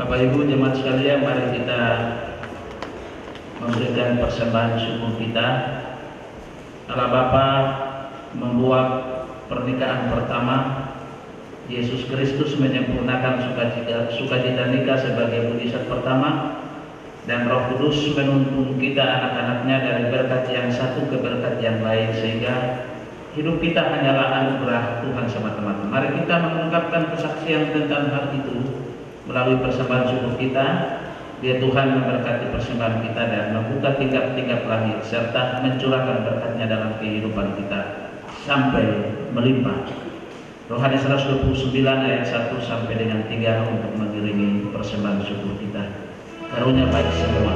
Bapak Ibu jemaat sekalian, mari kita memberikan persembahan syukur kita. Allah Bapa membuat pernikahan pertama, Yesus Kristus menyempurnakan sukacita nikah sebagai mujizat pertama, dan Roh Kudus menuntun kita anak-anaknya dari berkat yang satu ke berkat yang lain, sehingga hidup kita hanyalah anugerah Tuhan semata-mata. Mari kita mengungkapkan kesaksian tentang hal itu melalui persembahan syukur kita. Biar Tuhan memberkati persembahan kita dan membuka tingkap-tingkap langit serta mencurahkan berkatnya dalam kehidupan kita sampai melimpah. Rohani 129 ayat 1 sampai dengan 3 untuk mengiringi persembahan syukur kita. Karunia baik semua.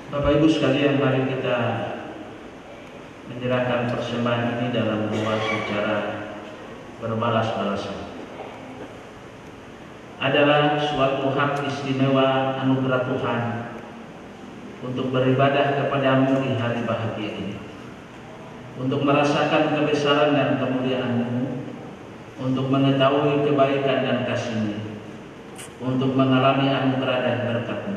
Bapak Ibu sekalian, mari kita menyerahkan persembahan ini dalam doa secara berbalas-balasan. Adalah suatu hak istimewa anugerah Tuhan untuk beribadah kepadamu di hari bahagia ini, untuk merasakan kebesaran dan kemuliaan-Mu, untuk mengetahui kebaikan dan kasih-Mu, untuk mengalami anugerah dan berkat-Mu.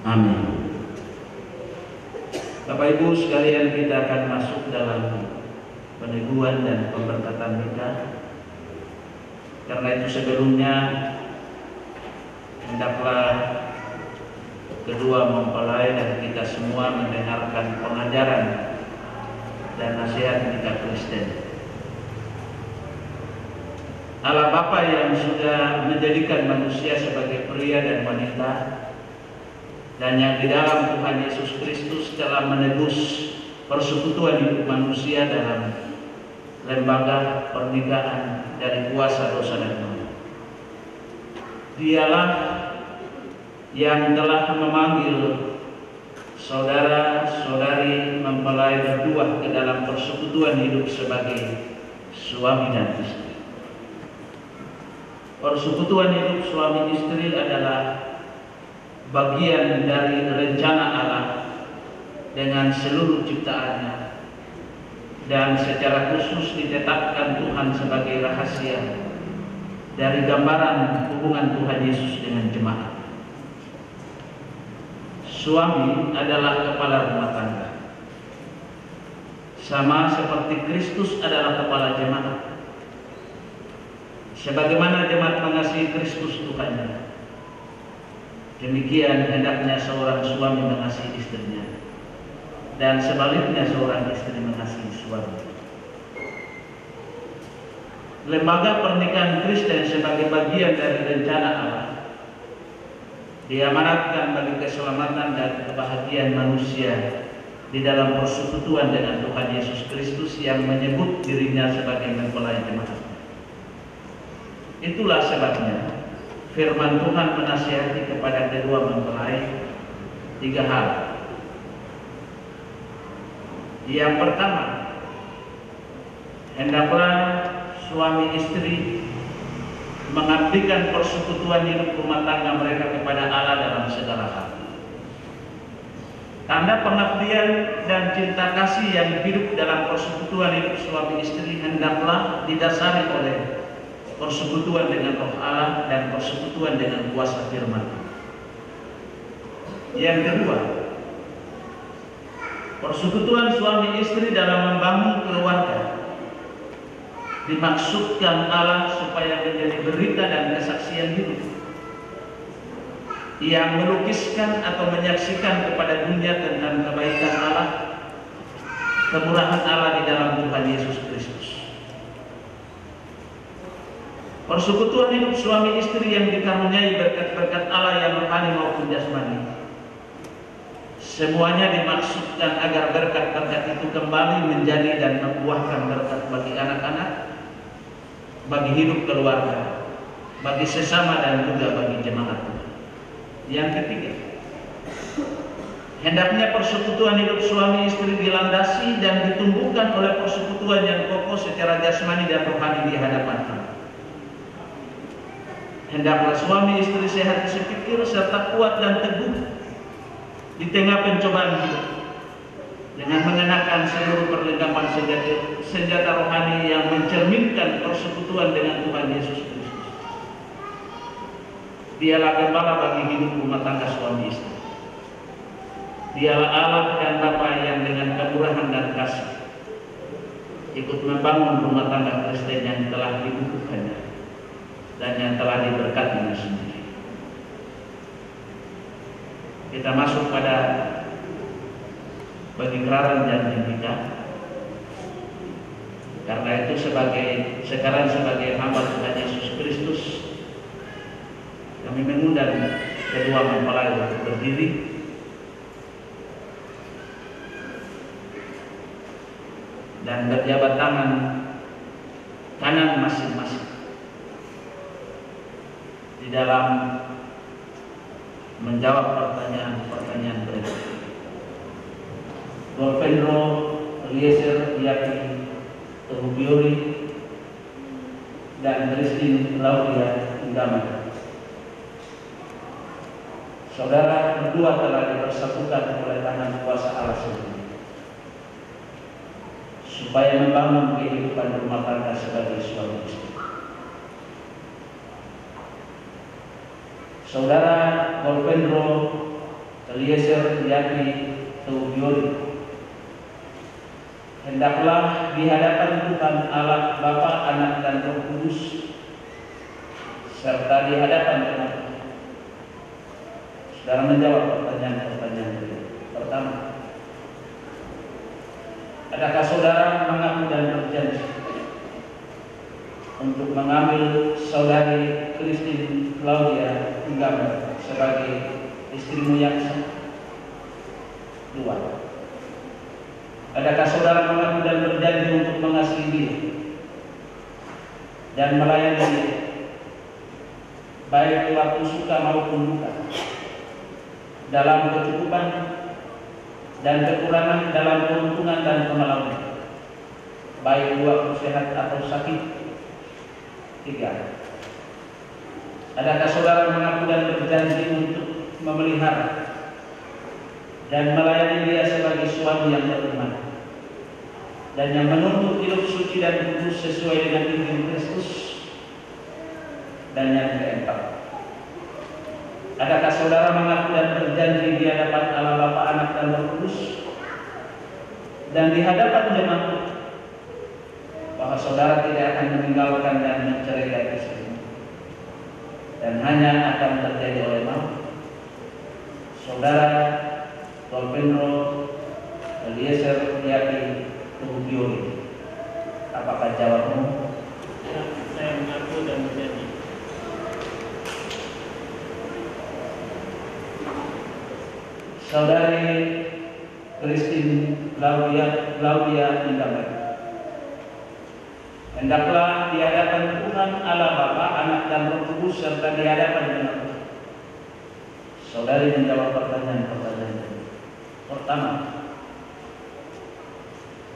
Amin. Bapak Ibu sekalian, kita akan masuk dalam peneguhan dan pemberkatan nikah. Karena itu sebelumnya hendaklah kedua mempelai dan kita semua mendengarkan pengajaran dan nasihat kita Kristen. Allah Bapa yang sudah menjadikan manusia sebagai pria dan wanita, dan yang di dalam Tuhan Yesus Kristus telah menebus persekutuan hidup manusia dalam lembaga pernikahan dari kuasa dosa dan maut. Dialah yang telah memanggil saudara-saudari mempelai berdua ke dalam persekutuan hidup sebagai suami dan istri. Persekutuan hidup suami istri adalah bagian dari rencana Allah dengan seluruh ciptaannya, dan secara khusus ditetapkan Tuhan sebagai rahasia dari gambaran hubungan Tuhan Yesus dengan jemaat. Suami adalah kepala rumah tangga, sama seperti Kristus adalah kepala jemaat. Sebagaimana jemaat mengasihi Kristus Tuhannya, demikian hendaknya seorang suami mengasihi istrinya, dan sebaliknya seorang istri mengasihi suami. Lembaga pernikahan Kristen sebagai bagian dari rencana Allah diamanatkan bagi keselamatan dan kebahagiaan manusia di dalam persekutuan dengan Tuhan Yesus Kristus yang menyebut dirinya sebagai mempelai jemaat. Itulah sebabnya firman Tuhan menasihati kepada kedua mempelai 3 hal. Yang pertama, hendaklah suami istri mengabdikan persekutuan hidup rumah tangga mereka kepada Allah dalam segala hal. Tanda pengabdian dan cinta kasih yang hidup dalam persekutuan hidup suami istri hendaklah didasari oleh persekutuan dengan Roh Allah dan persekutuan dengan kuasa firman. Yang kedua, persekutuan suami istri dalam membangun keluarga dimaksudkan Allah supaya menjadi berita dan kesaksian hidup yang melukiskan atau menyaksikan kepada dunia tentang kebaikan Allah, kemurahan Allah di dalam Tuhan Yesus Kristus. Persekutuan hidup suami istri yang dikaruniai berkat-berkat Allah yang rohani maupun jasmani, semuanya dimaksudkan agar berkat-berkat itu kembali menjadi dan membuahkan berkat bagi anak-anak, bagi hidup keluarga, bagi sesama dan juga bagi jemaat. Yang ketiga, hendaknya persekutuan hidup suami istri dilandasi dan ditumbuhkan oleh persekutuan yang kokoh secara jasmani dan rohani di hadapan Allah. Hendaklah suami istri sehat sepikir serta kuat dan teguh di tengah pencobaan hidup, dengan mengenakan seluruh perlengkapan senjata rohani yang mencerminkan persekutuan dengan Tuhan Yesus Kristus. Dialah gembala bagi hidup rumah tangga suami istri. Dialah Allah dan Bapa yang dengan kemurahan dan kasih ikut membangun rumah tangga Kristen yang telah dibukukannya dan yang telah diberkatinya sendiri. Kita masuk pada pengingkaran janji kita. Karena itu sekarang sebagai hamba Tuhan Yesus Kristus, kami mengundang kedua mempelai untuk berdiri dan berjabat tangan kanan masing-masing di dalam menjawab pertanyaan-pertanyaan berikut. Golpendro Eliezer Yaki Tehubiori dan Christine Laudia Indama. Saudara berdua telah dipersatukan oleh tangan kuasa Allah sendiri supaya membangun kehidupan rumah tangga sebagai suami istri. Saudara Golpendro Eliezer Yaki Tehubiori hendaklah di hadapan Tuhan Allah Bapa, Anak dan Roh Kudus serta di hadapan jemaat. Saudara menjawab pertanyaan-pertanyaan itu. Pertama, adakah saudara mengaku dan berjanji untuk mengambil saudari Christine Claudia Inggamber sebagai istrimu yang sah? Dua, adakah saudara mengaku dan berjanji untuk mengasihi dia dan melayani dia baik di waktu suka maupun duka, dalam kecukupan dan kekurangan, dalam keuntungan dan kemalangan, baik di waktu sehat atau sakit? Tiga, adakah saudara mengaku dan berjanji untuk memelihara dan melayani dia sebagai suami yang beriman dan yang menuntut hidup suci dan kudus sesuai dengan Injil Kristus? Dan yang keempat, adakah saudara mengaku dan berjanji di hadapan Allah Bapa, Anak dan Roh Kudus dan di hadapan jemaat bahwa saudara tidak akan meninggalkan dan menceraikan istrimu dan hanya akan terjadi oleh maut? Saudara Golpendro Eliezer Yaki Tuhubioli, apakah jawabmu? Ya, saya mengaku dan berjanji. Saudari Christine Claudia Inggamber, hendaklah di hadapan Tuhan Allah Bapa, Anak dan Roh Kudus serta di hadapan jemaat saudari menjawab pertanyaan-pertanyaan ini. Pertama,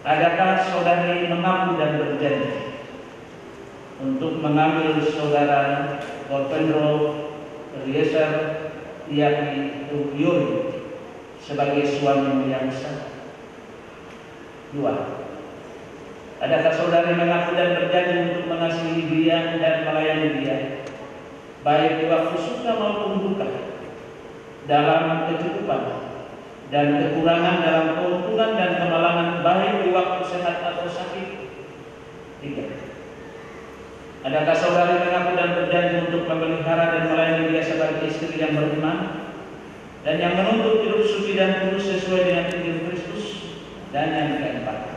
adakah saudari mengaku dan berjanji untuk mengambil saudara Golpendro Eliezer Yaki Tuhubioli sebagai suamimu yang sah? Dua, adakah saudari mengaku dan berjanji untuk mengasihi dia dan melayani dia baik di waktu suka maupun duka, dalam kecukupan dan kekurangan, dalam keuntungan dan kemalangan, baik di waktu sehat atau sakit? Tiga, adakah saudari mengaku dan berjanji untuk memelihara dan melayani dia sebagai istri yang beriman dan yang menuntut hidup suci dan kudus sesuai dengan Injil Kristus? Dan yang keempat,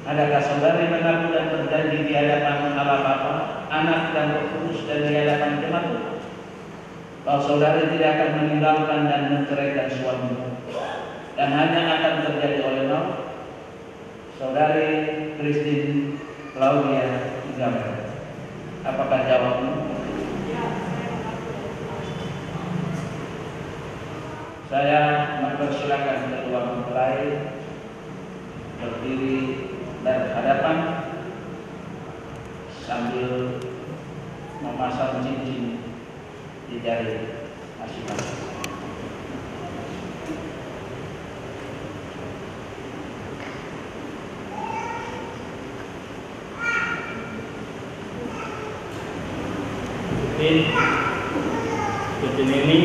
adakah saudari mengaku dan berjanji di hadapan Allah Bapa, Anak dan Roh Kudus dan di hadapan jemaat bahwa saudari tidak akan meninggalkan dan menceraikan suamimu dan hanya akan terjadi oleh maut? Saudari Christine Claudia Inggamber, apakah jawabmu? Saya mempersilakan kedua mempelai berdiri berhadapan sambil memasang cincin di jari masing-masing. Cincin ini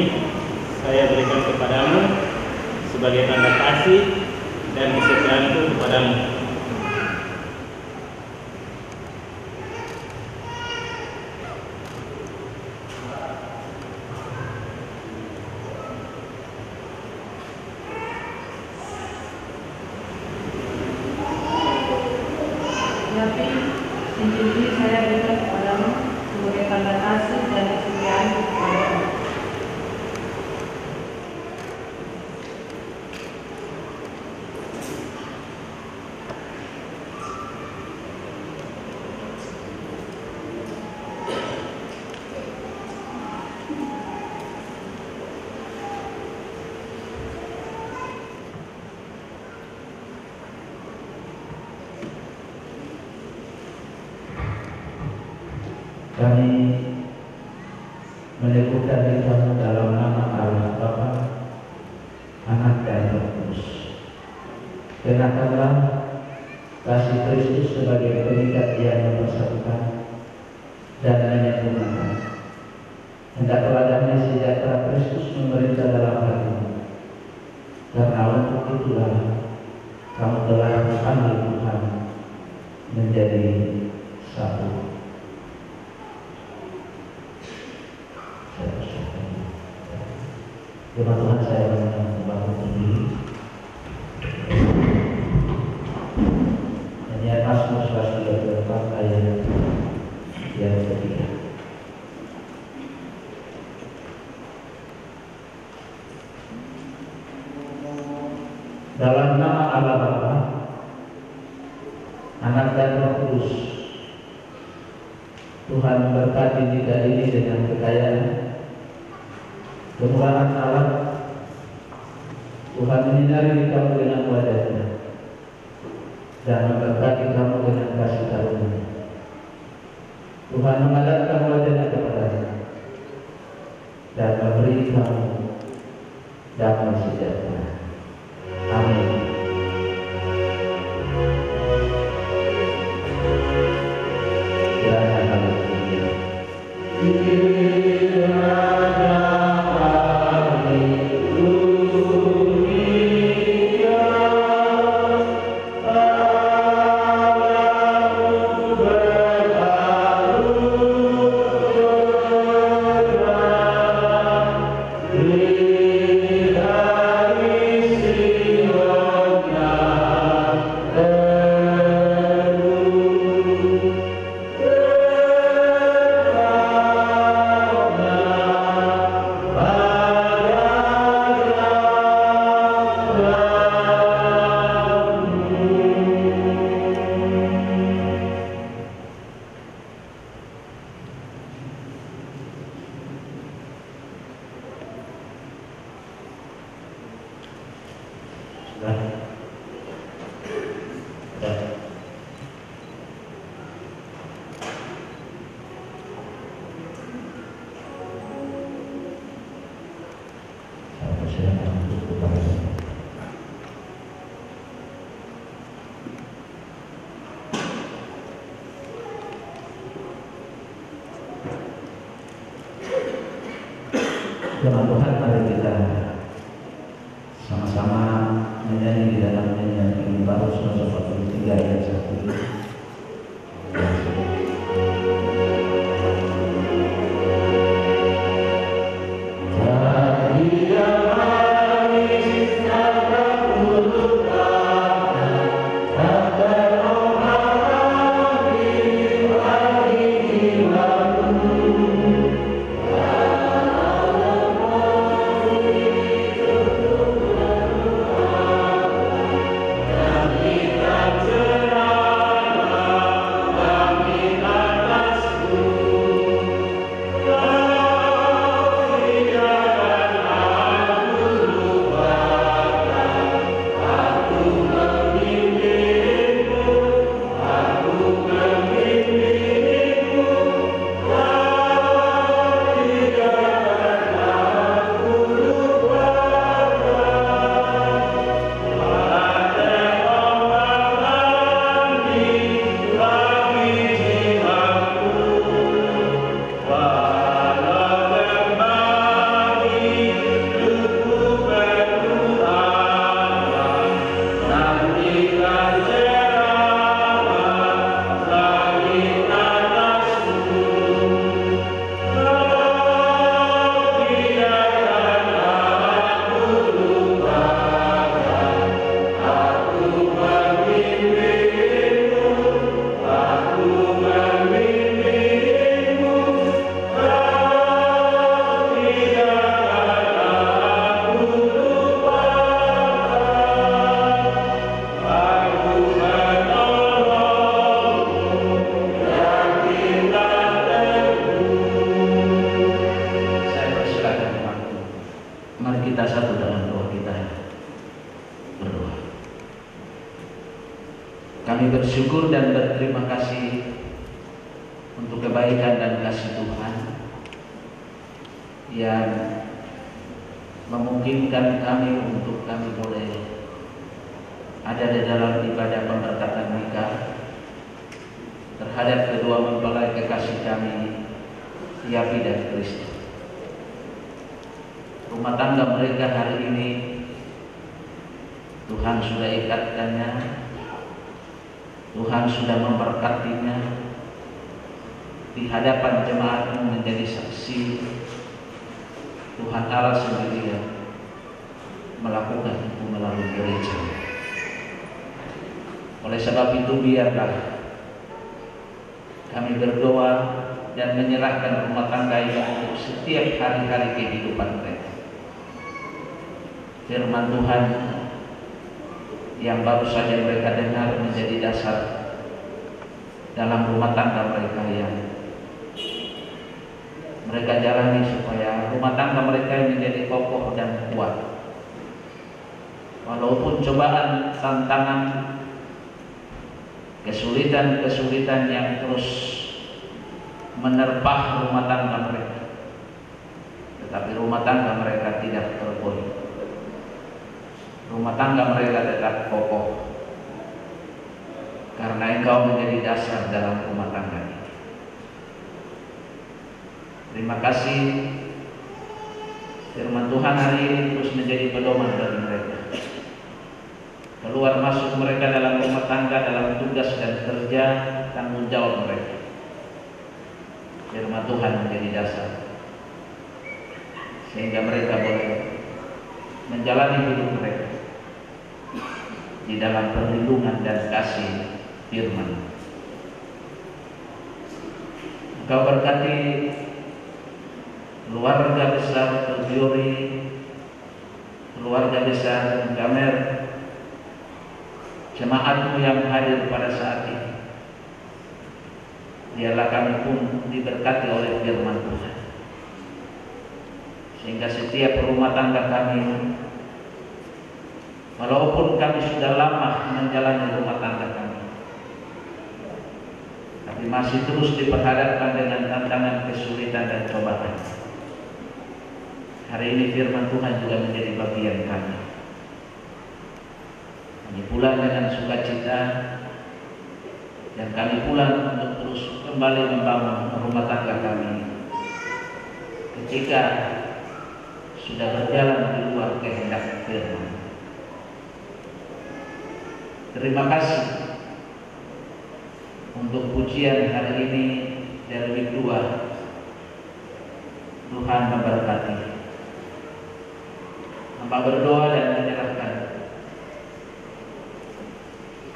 saya berikan kepadamu sebagai tanda kasih dan kesetiaanku kepadamu. Tapi cincin ini saya berikan kepadamu sebagai tanda kasih dan kesetiaanku kepadamu. Kami menyebutkan kamu dalam nama Allah Bapa, Anak dan Roh Kudus. Kenakanlah kasih Kristus sebagai pengikat yang mempersatukan dan menyempurnakan. Hendaklah damai sejahtera Kristus memerintah dalam hatimu, karena untuk itulah kamu telah dipanggil Tuhan menjadi satu. Firman Tuhan saya membangun sendiri. Nyanyian Mazmur 134 ayat yang ketiga. Dalam nama Allah Bapa, Anak dan Roh Kudus, Tuhan memberkati kita ini dengan kekayaan kemurahan Allah. Tuhan menyinari kamu dengan wajah-Nya dan memberkati kamu dengan kasih karunia. Tuhan mengadapkan wajah-Nya kepada-Nya dan memberi kamu damai sejahtera. Amin. Kiranya kami punya. Firman Tuhan, mari kita sama-sama menyanyi di dalam nyanyian ini baru 143 ayat 1. Kami bersyukur dan berterima kasih untuk kebaikan dan kasih Tuhan yang memungkinkan kami untuk kami boleh ada di dalam ibadah pemberkatan nikah terhadap kedua mempelai kekasih kami, Yapi dan Kristi. Rumah tangga mereka hari ini Tuhan sudah ikatkannya, Tuhan sudah memberkatinya di hadapan jemaat-Mu menjadi saksi Tuhan Allah sendirian melakukan itu melalui gereja. Oleh sebab itu biarlah kami berdoa dan menyerahkan rumah tangga ini untuk setiap hari-hari kehidupan mereka. Firman Tuhan yang baru saja mereka dengar menjadi dasar dalam rumah tangga mereka yang mereka jalani, supaya rumah tangga mereka menjadi kokoh dan kuat. Walaupun cobaan, tantangan, kesulitan-kesulitan yang terus menerpah rumah tangga mereka, tetapi rumah tangga mereka tidak tergoyah. Rumah tangga mereka tetap kokoh karena Engkau menjadi dasar dalam rumah tangga ini. Terima kasih firman Tuhan hari ini terus menjadi pedoman bagi mereka. Keluar masuk mereka dalam rumah tangga, dalam tugas dan kerja, tanggung jawab mereka. Firman Tuhan menjadi dasar sehingga mereka boleh menjalani hidup mereka di dalam perlindungan dan kasih firman. Engkau berkati keluarga besar Tebiori, keluarga besar Gamer, jemaatmu yang hadir pada saat ini. Biarlah kami pun diberkati oleh firman Tuhan, sehingga setiap rumah tangga kami, walaupun kami sudah lama menjalani rumah tangga kami, tapi masih terus diperhadapkan dengan tantangan, kesulitan dan cobaan. Hari ini firman Tuhan juga menjadi bagian kami. Kami pulang dengan sukacita, dan kami pulang untuk terus kembali membangun rumah tangga kami ketika sudah berjalan di luar kehendak firman. Terima kasih untuk pujian hari ini dari week 2. Tuhan memberkati. Hamba berdoa dan menyerahkan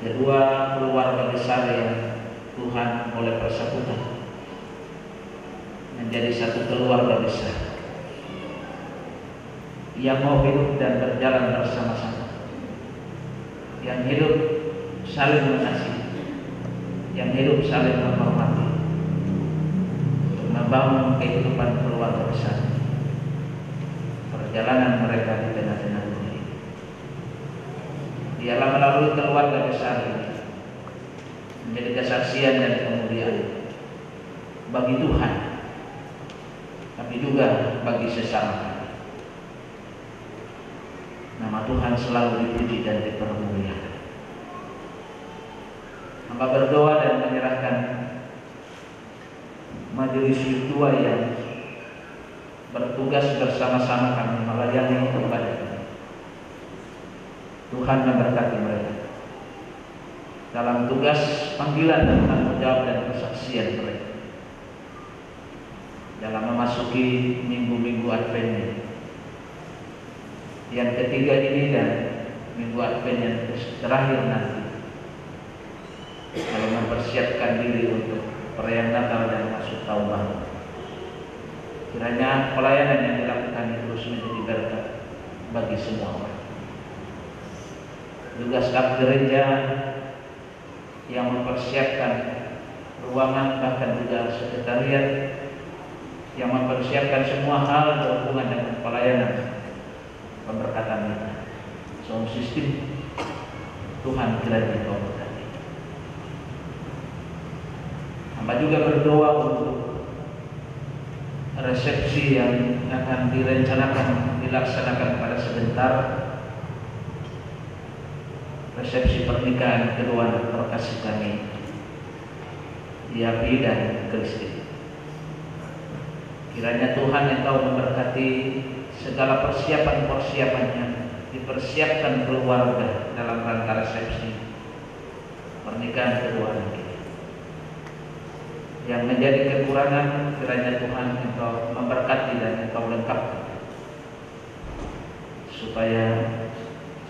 kedua keluarga besar yang Tuhan oleh persekutuan menjadi satu keluarga besar yang mau hidup dan berjalan bersama-sama, yang hidup saling mengasihi, yang hidup saling menghormati, untuk membangun kehidupan keluarga besar, perjalanan mereka di tengah-tengah dunia. Biarlah melalui keluarga besar ini menjadi kesaksian dan kemuliaan bagi Tuhan, tapi juga bagi sesama kami. Nama Tuhan selalu dipuji dan dipermuliakan. Hamba berdoa dan menyerahkan majelis tua yang bertugas bersama-sama kami melayani ibadah. Tuhan memberkati mereka dalam tugas panggilan dan tanggung jawab dan kesaksian mereka dalam memasuki minggu-minggu Advent yang ketiga ini dan minggu Advent yang terakhir nanti, dalam mempersiapkan diri untuk perayaan Natal dan masuk tahun baru. Kiranya pelayanan yang dilakukan terus menjadi berkat bagi semua orang. Juga staf gereja yang mempersiapkan ruangan, bahkan juga sekretariat yang mempersiapkan semua hal berhubungan dengan pelayanan pemberkatan kita, sound system. Tuhan kiranya Engkau berkati. Hamba juga berdoa untuk resepsi yang akan dilaksanakan pada sebentar, resepsi pernikahan kedua anak terkasih kami, Yapi dan Kristi. Kiranya Tuhan Engkau memberkati segala persiapan-persiapannya, dipersiapkan keluarga dalam rangka resepsi pernikahan kedua anak kita. Yang menjadi kekurangan, kiranya Tuhan Engkau memberkati dan Engkau lengkapkan, supaya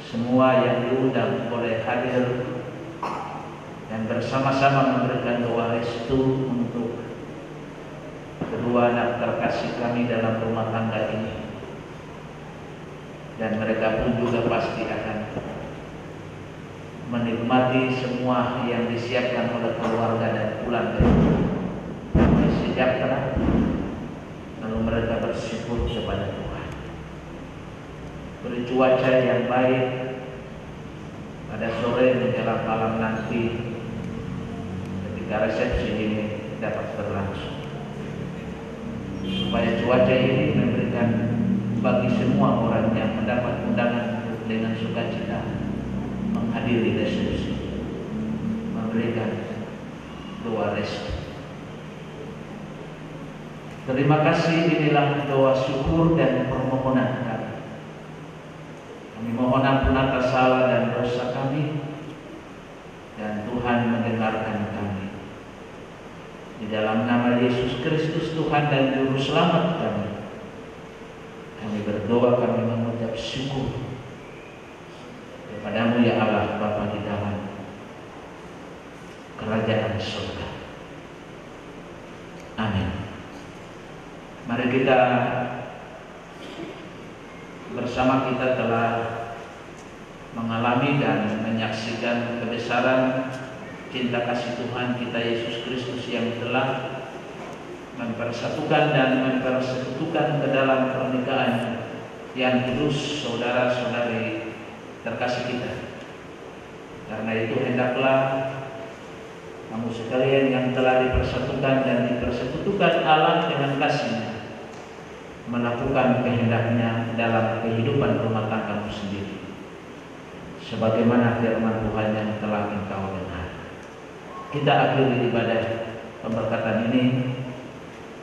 semua yang diundang boleh hadir dan bersama-sama memberikan doa restu untuk kedua anak terkasih kami dalam rumah tangga ini. Dan mereka pun juga pasti akan menikmati semua yang disiapkan oleh keluarga dan pulang dari sejahtera. Lalu mereka bersyukur kepada Tuhan. Beri cuaca yang baik pada sore menjelang malam nanti ketika resepsi ini dapat berlangsung, supaya cuaca ini memberikan bagi semua orang yang mendapat undangan dengan sukacita menghadiri resepsi, memberikan doa restu. Terima kasih, inilah doa syukur dan permohonan kami. Kami mohon ampun atas salah dan dosa kami, dan Tuhan mendengarkan kami. Di dalam nama Yesus Kristus Tuhan dan Juru Selamat kami berdoa, kami mengucap syukur kepadamu ya Allah Bapa di dalam kerajaan surga. Amin. Mari kita bersama, kita telah mengalami dan menyaksikan kebesaran cinta kasih Tuhan kita Yesus Kristus yang telah mempersatukan dan mempersekutukan ke dalam pernikahan yang kudus saudara-saudari terkasih kita. Karena itu hendaklah kamu sekalian yang telah dipersatukan dan dipersekutukan Allah dengan kasih-Nya melakukan kehendaknya dalam kehidupan rumah tanggamu sendiri, sebagaimana firman Tuhan yang telah engkau dengar. Kita akhiri ibadah pemberkatan ini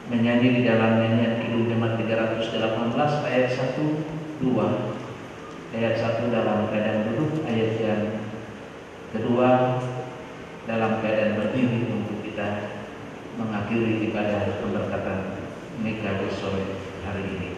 menyanyi di dalam nyanyian Kidung Jemaat 318 ayat 1, 2, ayat 1 dalam keadaan duduk, ayat yang kedua dalam keadaan berdiri, untuk kita mengakhiri ibadah pemberkatan nikah di sore hari ini.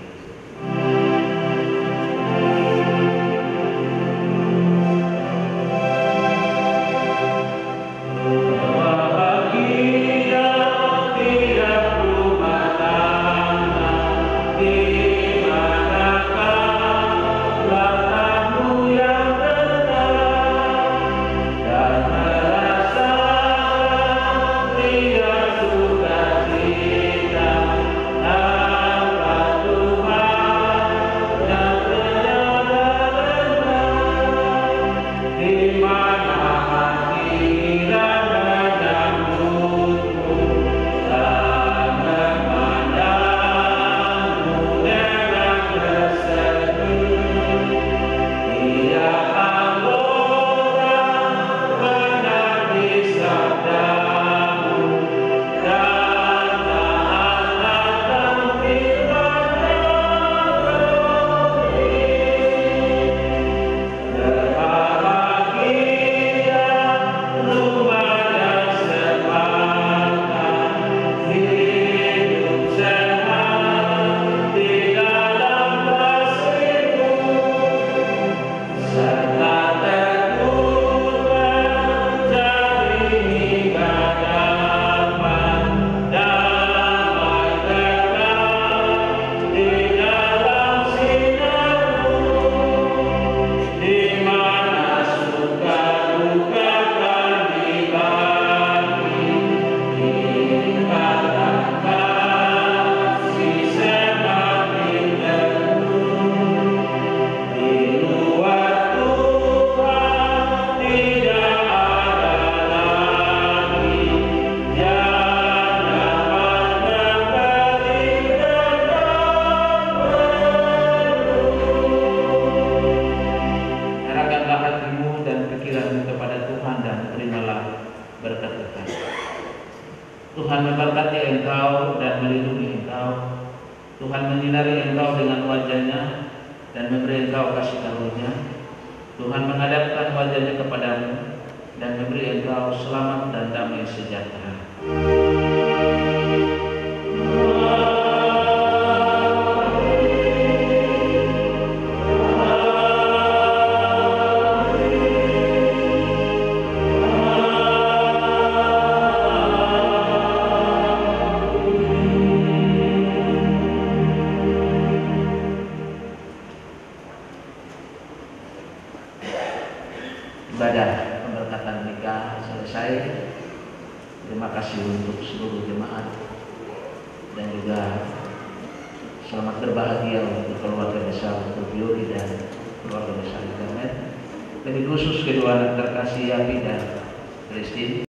Tuhan memberkati engkau dan melindungi engkau. Tuhan menyinari engkau dengan wajah-Nya dan memberi engkau kasih karunia. Tuhan menghadapkan wajah-Nya kepadamu dan memberi engkau selamat dan damai sejahtera. Amin. berbahagia untuk keluarga besar Yogi dan keluarga besar Internet. Lebih khusus kedua anak terkasih Yapi dan Christine.